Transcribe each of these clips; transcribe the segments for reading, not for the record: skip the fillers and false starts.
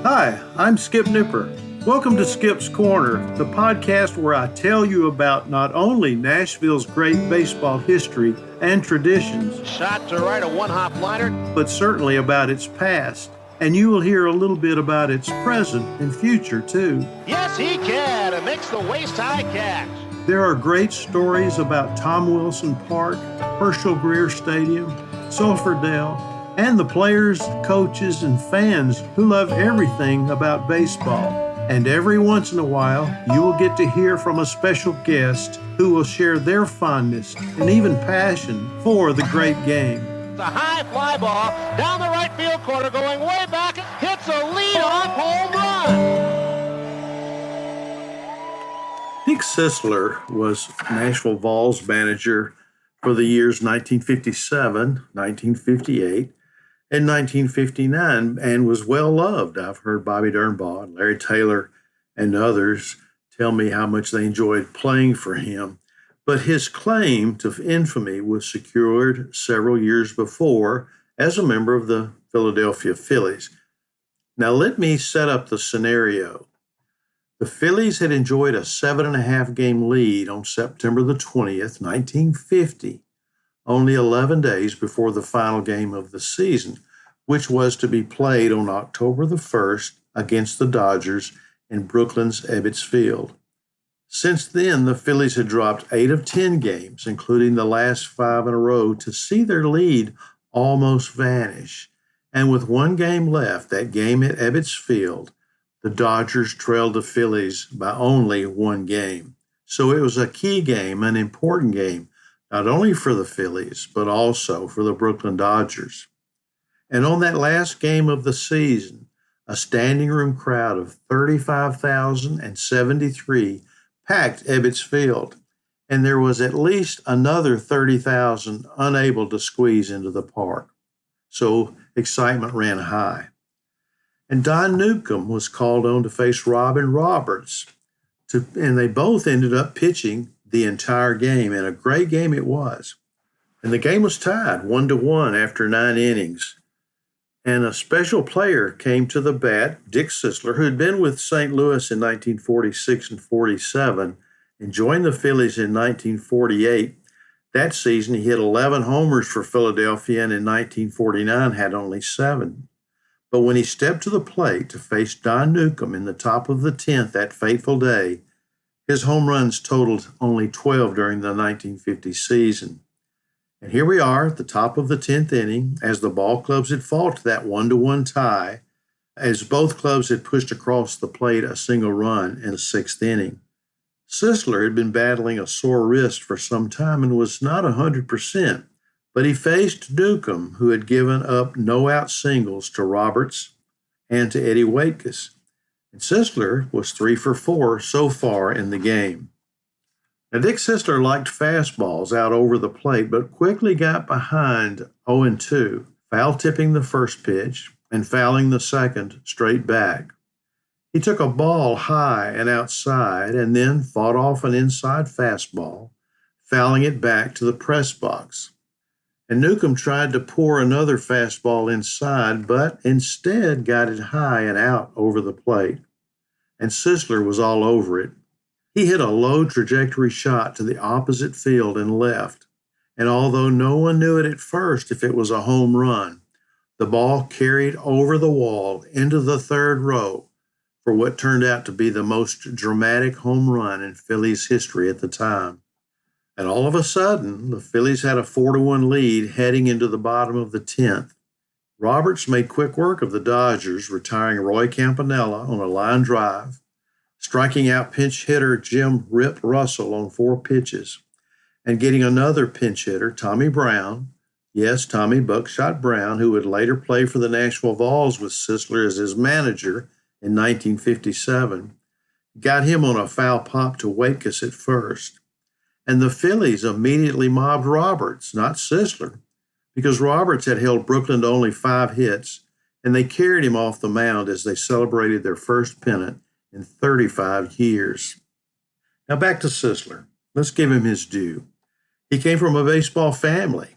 Hi, I'm Skip Nipper. Welcome to Skip's Corner, the podcast where I tell you about not only Nashville's great baseball history and traditions, shot to right, a one-hop liner, but certainly about its past. And you will hear a little bit about its present and future, too. Yes, he can, and makes the waist-high catch. There are great stories about Tom Wilson Park, Herschel Greer Stadium, Sulphur Dell, and the players, coaches, and fans who love everything about baseball. And every once in a while, you will get to hear from a special guest who will share their fondness and even passion for the great game. The high fly ball down the right field corner, going way back, hits a lead-off home run. Dick Sisler was Nashville Vols manager for the years 1957, 1958, and 1959, and was well loved. I've heard Bobby Dernbaugh, Larry Taylor, and others tell me how much they enjoyed playing for him. But his claim to infamy was secured several years before as a member of the Philadelphia Phillies. Now let me set up the scenario. The Phillies had enjoyed a 7.5-game lead on September the 20th, 1950, only 11 days before the final game of the season, which was to be played on October the 1st against the Dodgers in Brooklyn's Ebbets Field. Since then, the Phillies had dropped 8 of 10 games, including the last 5 in a row, to see their lead almost vanish. And with one game left, that game at Ebbets Field, the Dodgers trailed the Phillies by only 1 game. So it was a key game, an important game, not only for the Phillies, but also for the Brooklyn Dodgers. And on that last game of the season, a standing room crowd of 35,073 packed Ebbets Field, and there was at least another 30,000 unable to squeeze into the park. So excitement ran high. And Don Newcomb was called on to face Robin Roberts, and they both ended up pitching the entire game, and a great game it was. And the game was tied 1-1 after 9 innings. And a special player came to the bat, Dick Sisler, who had been with St. Louis in 1946 and 47 and joined the Phillies in 1948. That season, he hit 11 homers for Philadelphia, and in 1949 had only 7. But when he stepped to the plate to face Don Newcomb in the top of the 10th that fateful day, his home runs totaled only 12 during the 1950 season. And here we are at the top of the 10th inning as the ball clubs had fought that 1-1 tie, as both clubs had pushed across the plate a single run in the 6th inning. Sisler had been battling a sore wrist for some time and was not 100%, but he faced Newcomb, who had given up no-out singles to Roberts and to Eddie Waitkus. And Sisler was 3 for 4 so far in the game. Now, Dick Sisler liked fastballs out over the plate, but quickly got behind 0-2, foul-tipping the first pitch and fouling the second straight back. He took a ball high and outside and then fought off an inside fastball, fouling it back to the press box. And Newcomb tried to pour another fastball inside, but instead got it high and out over the plate. And Sisler was all over it. He hit a low trajectory shot to the opposite field and left. And although no one knew it at first if it was a home run, the ball carried over the wall into the third row for what turned out to be the most dramatic home run in Phillies history at the time. And all of a sudden, the Phillies had a 4-1 lead heading into the bottom of the 10th. Roberts made quick work of the Dodgers, retiring Roy Campanella on a line drive, striking out pinch hitter Jim "Rip" Russell on 4 pitches, and getting another pinch hitter, Tommy Brown, yes, Tommy Buckshot Brown, who would later play for the Nashville Vols with Sisler as his manager in 1957, got him on a foul pop to Waitkus at first. And the Phillies immediately mobbed Roberts, not Sisler, because Roberts had held Brooklyn to only 5 hits, and they carried him off the mound as they celebrated their first pennant in 35 years. Now back to Sisler. Let's give him his due. He came from a baseball family,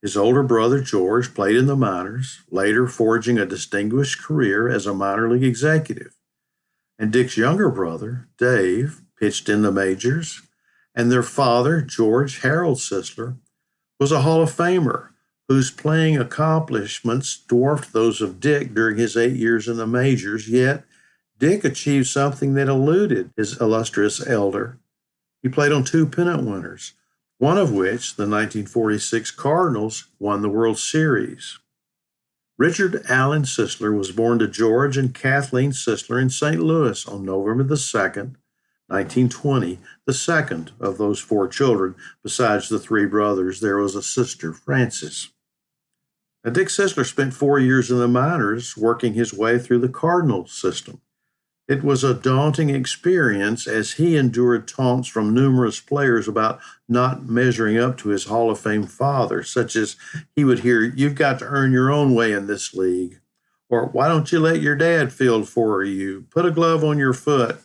His older brother, George, played in the minors, later forging a distinguished career as a minor league executive. And Dick's younger brother, Dave, pitched in the majors, and their father, George Harold Sisler, was a Hall of Famer whose playing accomplishments dwarfed those of Dick during his 8 years in the majors, yet Dick achieved something that eluded his illustrious elder. He played on 2 pennant winners, one of which, the 1946 Cardinals, won the World Series. Richard Allen Sisler was born to George and Kathleen Sisler in St. Louis on November the 2nd, 1920, the second of those 4 children. Besides the 3 brothers, there was a sister, Frances. Now, Dick Sisler spent 4 years in the minors, working his way through the Cardinals system. It was a daunting experience as he endured taunts from numerous players about not measuring up to his Hall of Fame father, such as he would hear, "You've got to earn your own way in this league," or "Why don't you let your dad field for you? Put a glove on your foot,"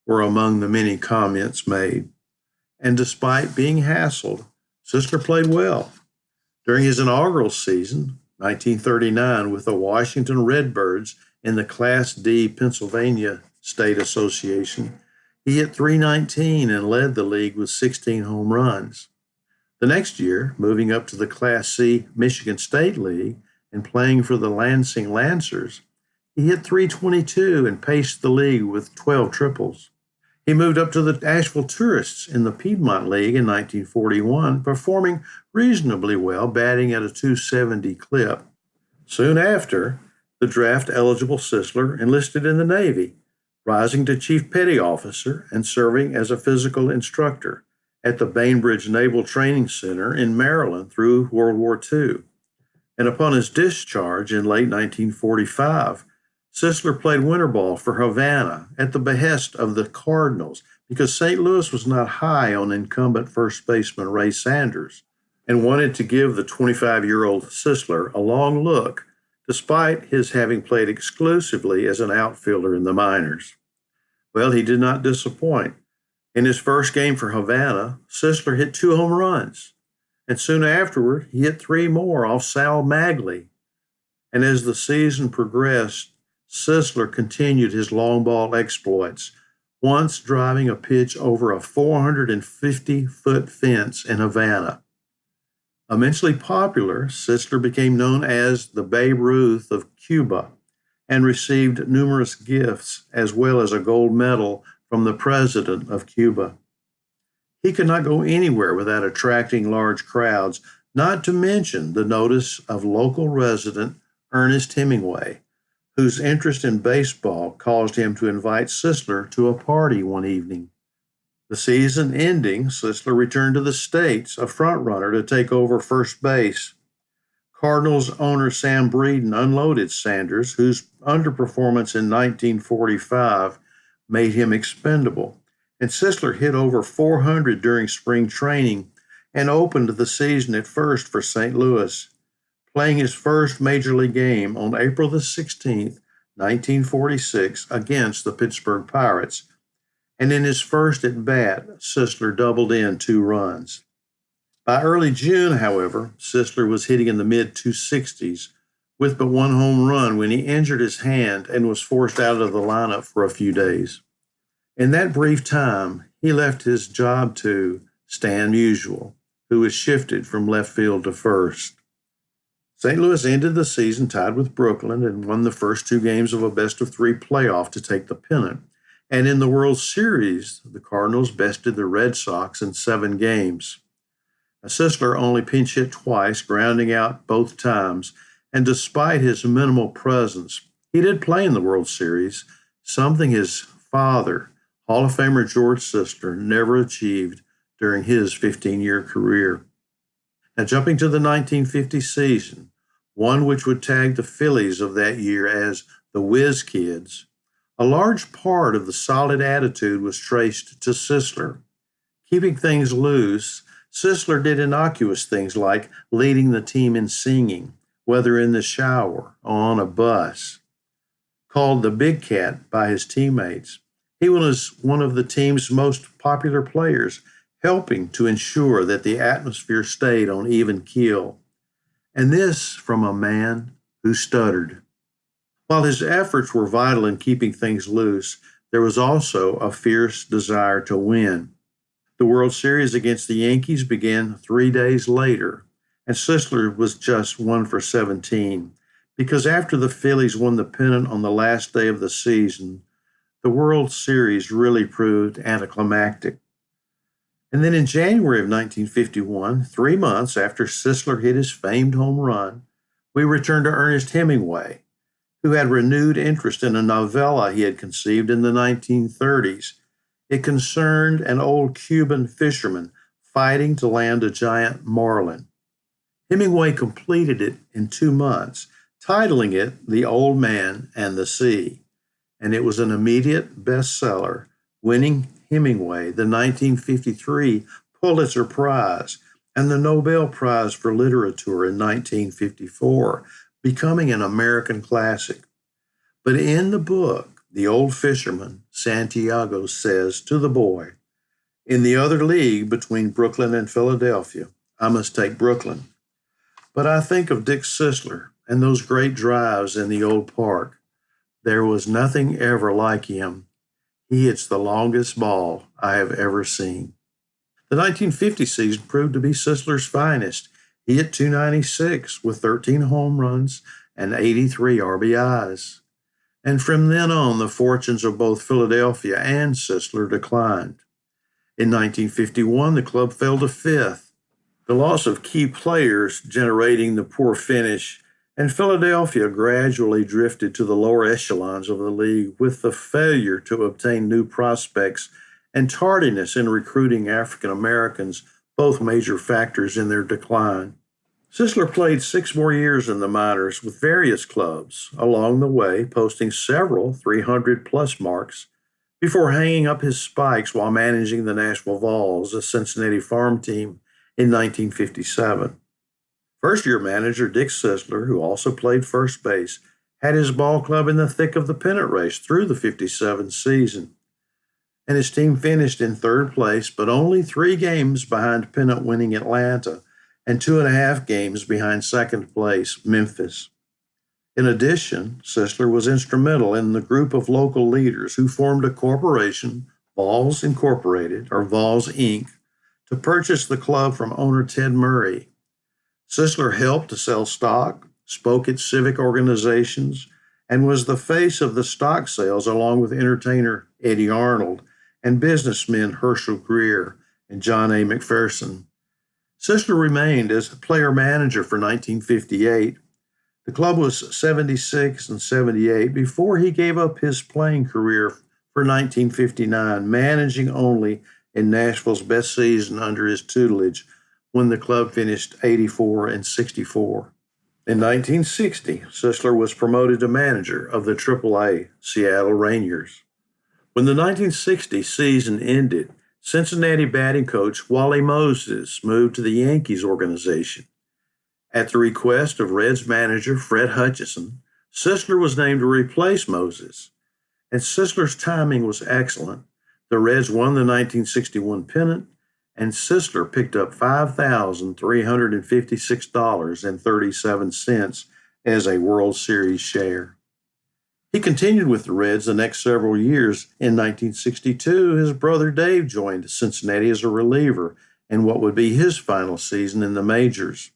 were among the many comments made. And despite being hassled, Sisler played well. During his inaugural season, 1939, with the Washington Redbirds in the Class D Pennsylvania State Association, he hit .319 and led the league with 16 home runs. The next year, moving up to the Class C Michigan State League and playing for the Lansing Lancers, he hit .322 and paced the league with 12 triples. He moved up to the Nashville Tourists in the Piedmont League in 1941, performing reasonably well, batting at a .270 clip. Soon after, the draft-eligible Sisler enlisted in the Navy, rising to Chief Petty Officer and serving as a physical instructor at the Bainbridge Naval Training Center in Maryland through World War II. And upon his discharge in late 1945, Sisler played winter ball for Havana at the behest of the Cardinals because St. Louis was not high on incumbent first baseman Ray Sanders and wanted to give the 25-year-old Sisler a long look, despite his having played exclusively as an outfielder in the minors. Well, he did not disappoint. In his first game for Havana, Sisler hit 2 home runs, and soon afterward, he hit 3 more off Sal Magley. And as the season progressed, Sisler continued his long ball exploits, once driving a pitch over a 450-foot fence in Havana. Immensely popular, Sisler became known as the Babe Ruth of Cuba and received numerous gifts as well as a gold medal from the president of Cuba. He could not go anywhere without attracting large crowds, not to mention the notice of local resident Ernest Hemingway, whose interest in baseball caused him to invite Sisler to a party one evening. The season ending, Sisler returned to the States, a frontrunner to take over first base. Cardinals owner Sam Breeden unloaded Sanders, whose underperformance in 1945 made him expendable, and Sisler hit over .400 during spring training and opened the season at first for St. Louis, playing his first major league game on April the 16th, 1946, against the Pittsburgh Pirates. And in his first at-bat, Sisler doubled in 2 runs. By early June, however, Sisler was hitting in the mid-260s with but 1 home run when he injured his hand and was forced out of the lineup for a few days. In that brief time, he left his job to Stan Musial, who was shifted from left field to first. St. Louis ended the season tied with Brooklyn and won the first 2 games of a best-of-3 playoff to take the pennant. And in the World Series, the Cardinals bested the Red Sox in 7 games. Now, Sisler only pinch hit twice, grounding out both times, and despite his minimal presence, he did play in the World Series, something his father, Hall of Famer George Sisler, never achieved during his 15-year career. Now, jumping to the 1950 season, one which would tag the Phillies of that year as the Whiz Kids, a large part of the solid attitude was traced to Sisler. Keeping things loose, Sisler did innocuous things like leading the team in singing, whether in the shower or on a bus. Called the Big Cat by his teammates, he was one of the team's most popular players, helping to ensure that the atmosphere stayed on even keel. And this from a man who stuttered. While his efforts were vital in keeping things loose, there was also a fierce desire to win. The World Series against the Yankees began 3 days later, and Sisler was just 1 for 17, because after the Phillies won the pennant on the last day of the season, the World Series really proved anticlimactic. And then in January of 1951, 3 months after Sisler hit his famed home run, we returned to Ernest Hemingway, who had renewed interest in a novella he had conceived in the 1930s. It concerned an old Cuban fisherman fighting to land a giant marlin. Hemingway completed it in 2 months, titling it The Old Man and the Sea, and it was an immediate bestseller, winning Hemingway the 1953 Pulitzer Prize and the Nobel Prize for Literature in 1954, becoming an American classic. But in the book, the old fisherman, Santiago, says to the boy, "In the other league between Brooklyn and Philadelphia, I must take Brooklyn. But I think of Dick Sisler and those great drives in the old park. There was nothing ever like him. He hits the longest ball I have ever seen." The 1950 season proved to be Sisler's finest. He hit .296 with 13 home runs and 83 RBIs. And from then on, the fortunes of both Philadelphia and Sisler declined. In 1951, the club fell to fifth, the loss of key players generating the poor finish, and Philadelphia gradually drifted to the lower echelons of the league with the failure to obtain new prospects and tardiness in recruiting African Americans, both major factors in their decline. Sisler played 6 more years in the minors with various clubs, along the way posting several 300-plus marks before hanging up his spikes while managing the Nashville Vols, a Cincinnati farm team, in 1957. First-year manager Dick Sisler, who also played first base, had his ball club in the thick of the pennant race through the 57 season. And his team finished in third place, but only 3 games behind pennant-winning Atlanta and 2.5 games behind second place Memphis. In addition, Sisler was instrumental in the group of local leaders who formed a corporation, Vols Incorporated, or Vols Inc., to purchase the club from owner Ted Murray. Sisler helped to sell stock, spoke at civic organizations, and was the face of the stock sales along with entertainer Eddie Arnold and businessmen Herschel Greer and John A. McPherson. Sisler remained as player-manager for 1958. The club was 76 and 78 before he gave up his playing career for 1959, managing only in Nashville's best season under his tutelage when the club finished 84 and 64. In 1960, Sisler was promoted to manager of the AAA Seattle Rangers. When the 1960 season ended, Cincinnati batting coach Wally Moses moved to the Yankees organization. At the request of Reds manager Fred Hutchison, Sisler was named to replace Moses, and Sisler's timing was excellent. The Reds won the 1961 pennant, and Sisler picked up $5,356.37 as a World Series share. He continued with the Reds the next several years. In 1962, his brother Dave joined Cincinnati as a reliever in what would be his final season in the majors.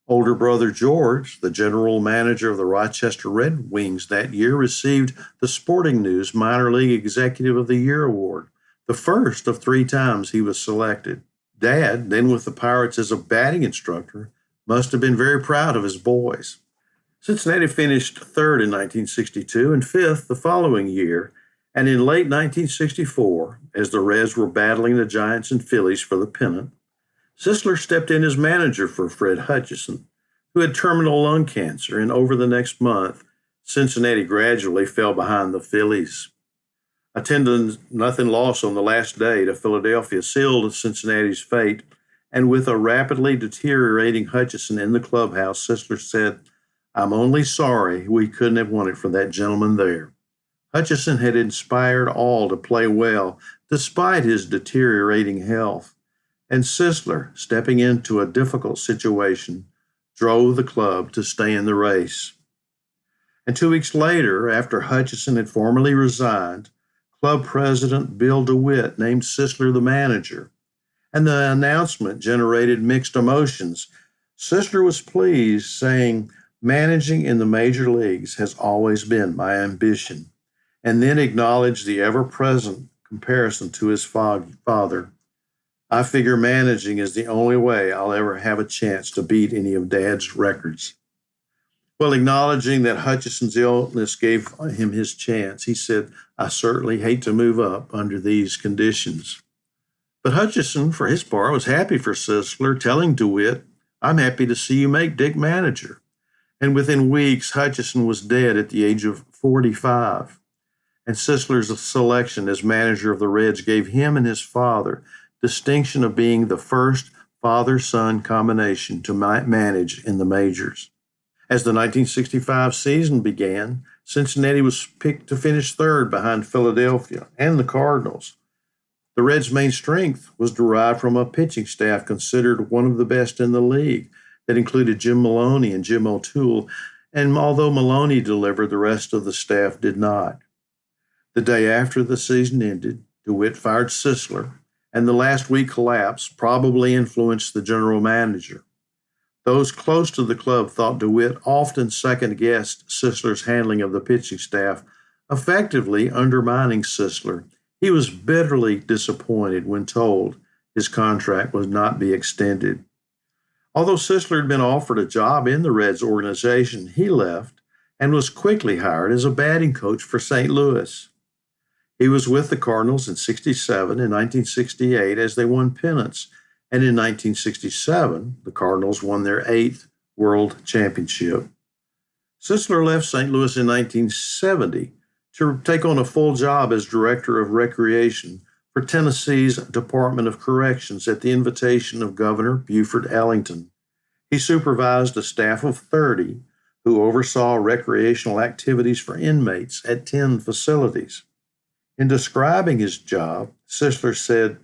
Older brother George, the general manager of the Rochester Red Wings that year, received the Sporting News Minor League Executive of the Year award, the first of 3 times he was selected. Dad, then with the Pirates as a batting instructor, must have been very proud of his boys. Cincinnati finished third in 1962 and fifth the following year, and in late 1964, as the Reds were battling the Giants and Phillies for the pennant, Sisler stepped in as manager for Fred Hutchison, who had terminal lung cancer, and over the next month, Cincinnati gradually fell behind the Phillies. A 10-0 loss on the last day to Philadelphia sealed Cincinnati's fate, and with a rapidly deteriorating Hutchison in the clubhouse, Sisler said, "I'm only sorry we couldn't have won it for that gentleman there." Hutchison had inspired all to play well despite his deteriorating health, and Sisler, stepping into a difficult situation, drove the club to stay in the race. And 2 weeks later, after Hutchison had formally resigned, club president Bill DeWitt named Sisler the manager, and the announcement generated mixed emotions. Sisler was pleased, saying, "Managing in the major leagues has always been my ambition," and then acknowledged the ever-present comparison to his father. "I figure managing is the only way I'll ever have a chance to beat any of Dad's records." Well, acknowledging that Hutchison's illness gave him his chance, he said, "I certainly hate to move up under these conditions." But Hutchison, for his part, was happy for Sisler, telling DeWitt, "I'm happy to see you make Dick manager." And within weeks, Hutchison was dead at the age of 45. And Sisler's selection as manager of the Reds gave him and his father distinction of being the first father-son combination to manage in the majors. As the 1965 season began, Cincinnati was picked to finish third behind Philadelphia and the Cardinals. The Reds' main strength was derived from a pitching staff considered one of the best in the league that included Jim Maloney and Jim O'Toole, and although Maloney delivered, the rest of the staff did not. The day after the season ended, DeWitt fired Sisler, and the last week collapse probably influenced the general manager. Those close to the club thought DeWitt often second-guessed Sisler's handling of the pitching staff, effectively undermining Sisler. He was bitterly disappointed when told his contract would not be extended. Although Sisler had been offered a job in the Reds organization, he left and was quickly hired as a batting coach for St. Louis. He was with the Cardinals in '67 and 1968 as they won pennants, and in 1967, the Cardinals won their 8th World Championship. Sisler left St. Louis in 1970 to take on a full job as Director of Recreation for Tennessee's Department of Corrections at the invitation of Governor Buford Ellington. He supervised a staff of 30 who oversaw recreational activities for inmates at 10 facilities. In describing his job, Sisler said,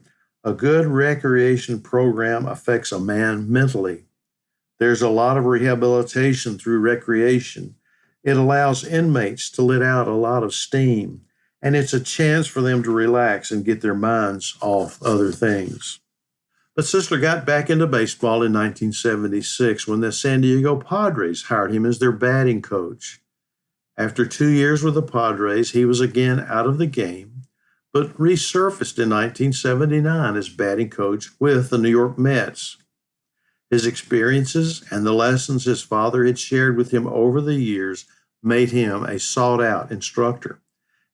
"A good recreation program affects a man mentally. There's a lot of rehabilitation through recreation. It allows inmates to let out a lot of steam, and it's a chance for them to relax and get their minds off other things." But Sisler got back into baseball in 1976 when the San Diego Padres hired him as their batting coach. After 2 years with the Padres, he was again out of the game, but resurfaced in 1979 as batting coach with the New York Mets. His experiences and the lessons his father had shared with him over the years made him a sought-out instructor.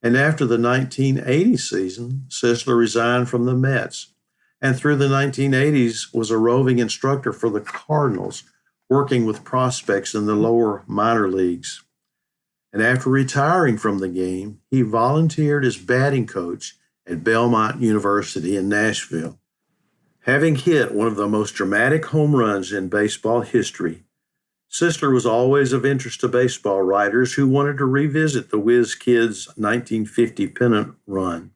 And after the 1980 season, Sisler resigned from the Mets, and through the 1980s was a roving instructor for the Cardinals, working with prospects in the lower minor leagues. And after retiring from the game, he volunteered as batting coach at Belmont University in Nashville. Having hit one of the most dramatic home runs in baseball history, Sisler was always of interest to baseball writers who wanted to revisit the Whiz Kids' 1950 pennant run.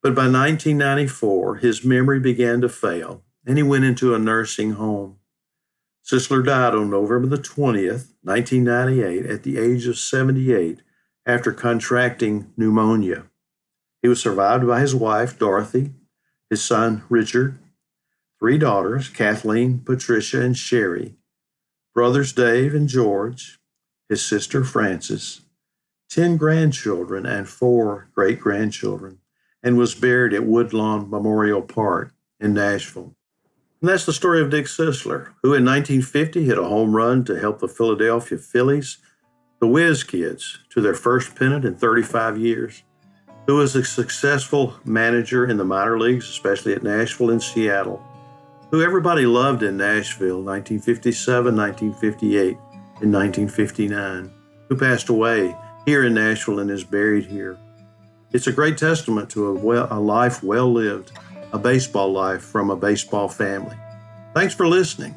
But by 1994, his memory began to fail, and he went into a nursing home. Sisler died on November the 20th, 1998, at the age of 78 after contracting pneumonia. He was survived by his wife, Dorothy, his son, Richard, 3 daughters, Kathleen, Patricia, and Sherry, brothers Dave and George, his sister, Frances, 10 grandchildren, and 4 great-grandchildren, and was buried at Woodlawn Memorial Park in Nashville. And that's the story of Dick Sisler, who in 1950 hit a home run to help the Philadelphia Phillies, the Whiz Kids, to their first pennant in 35 years, who was a successful manager in the minor leagues, especially at Nashville and Seattle, who everybody loved in Nashville, 1957, 1958, and 1959, who passed away here in Nashville and is buried here. It's a great testament to a life well lived, a baseball life from a baseball family. Thanks for listening.